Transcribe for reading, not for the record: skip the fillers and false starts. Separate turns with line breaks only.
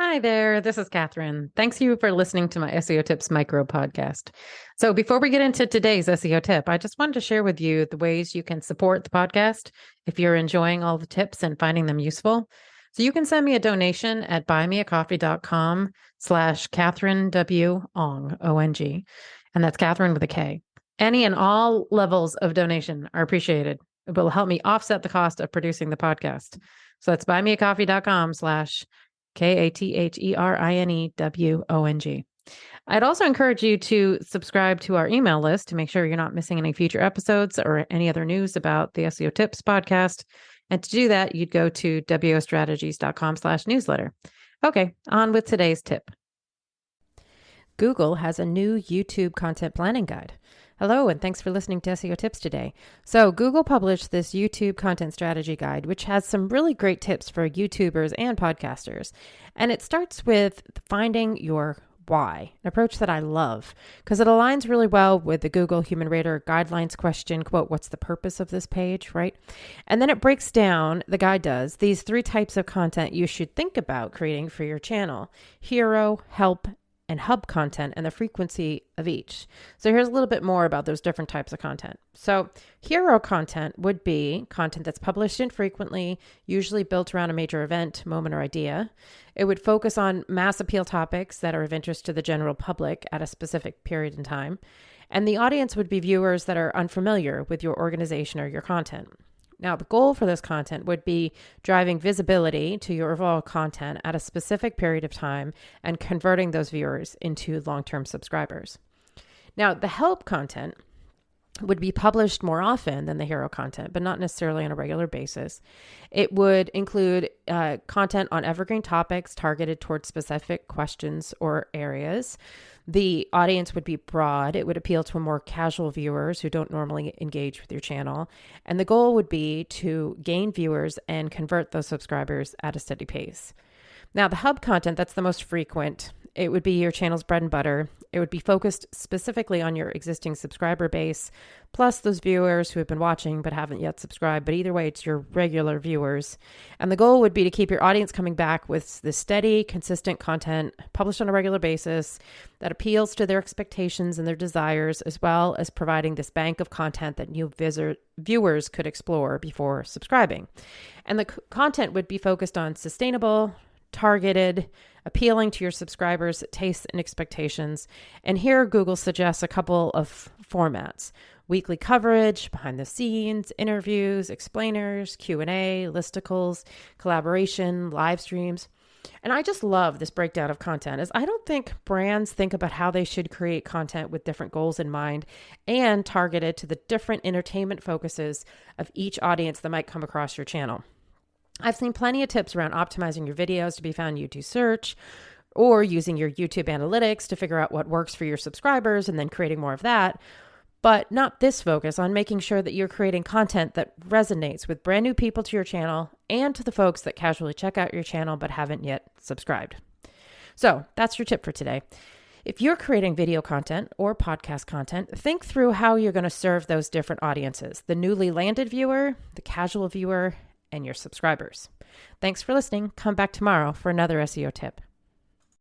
Hi there, this is Catherine. Thanks you for listening to my SEO Tips micro podcast. So, before we get into today's SEO tip, I just wanted to share with you the ways you can support the podcast if you're enjoying all the tips and finding them useful. So, you can send me a donation at buymeacoffee.com/Catherine W. Ong, O-N-G, and that's Catherine with a K. Any and all levels of donation are appreciated. It will help me offset the cost of producing the podcast. So, that's buymeacoffee.com/Katherinewong. I'd also encourage you to subscribe to our email list to make sure you're not missing any future episodes or any other news about the SEO Tips podcast. And to do that, you'd go to wostrategies.com/newsletter. Okay, on with today's tip. Google has a new YouTube content planning guide. Hello, and thanks for listening to SEO Tips today. So Google published this YouTube content strategy guide, which has some really great tips for YouTubers and podcasters. And it starts with finding your why, an approach that I love because it aligns really well with the Google Human Rater Guidelines question, quote, what's the purpose of this page, right? And then it breaks down, the guide does, these 3 types of content you should think about creating for your channel: hero, help, and hub content, and the frequency of each. So here's a little bit more about those different types of content. So hero content would be content that's published infrequently, usually built around a major event, moment, or idea. It would focus on mass appeal topics that are of interest to the general public at a specific period in time. And the audience would be viewers that are unfamiliar with your organization or your content. Now, the goal for this content would be driving visibility to your overall content at a specific period of time and converting those viewers into long-term subscribers. Now, the help content would be published more often than the hero content, but not necessarily on a regular basis. It would include content on evergreen topics targeted towards specific questions or areas. The audience would be broad. It would appeal to more casual viewers who don't normally engage with your channel. And the goal would be to gain viewers and convert those subscribers at a steady pace. Now, the hub content, that's the most frequent. It would be your channel's bread and butter. It would be focused specifically on your existing subscriber base, plus those viewers who have been watching but haven't yet subscribed. But either way, it's your regular viewers. And the goal would be to keep your audience coming back with this steady, consistent content published on a regular basis that appeals to their expectations and their desires, as well as providing this bank of content that new viewers could explore before subscribing. And the content would be focused on sustainable, targeted, appealing to your subscribers' tastes and expectations. And here Google suggests a couple of formats: weekly coverage, behind the scenes, interviews, explainers, Q&A, listicles, collaboration, live streams. And I just love this breakdown of content, as I don't think brands think about how they should create content with different goals in mind and targeted to the different entertainment focuses of each audience that might come across your channel. I've seen plenty of tips around optimizing your videos to be found in YouTube search, or using your YouTube analytics to figure out what works for your subscribers and then creating more of that, but not this focus on making sure that you're creating content that resonates with brand new people to your channel and to the folks that casually check out your channel but haven't yet subscribed. So that's your tip for today. If you're creating video content or podcast content, think through how you're going to serve those different audiences: the newly landed viewer, the casual viewer, and your subscribers. Thanks for listening. Come back tomorrow for another SEO tip.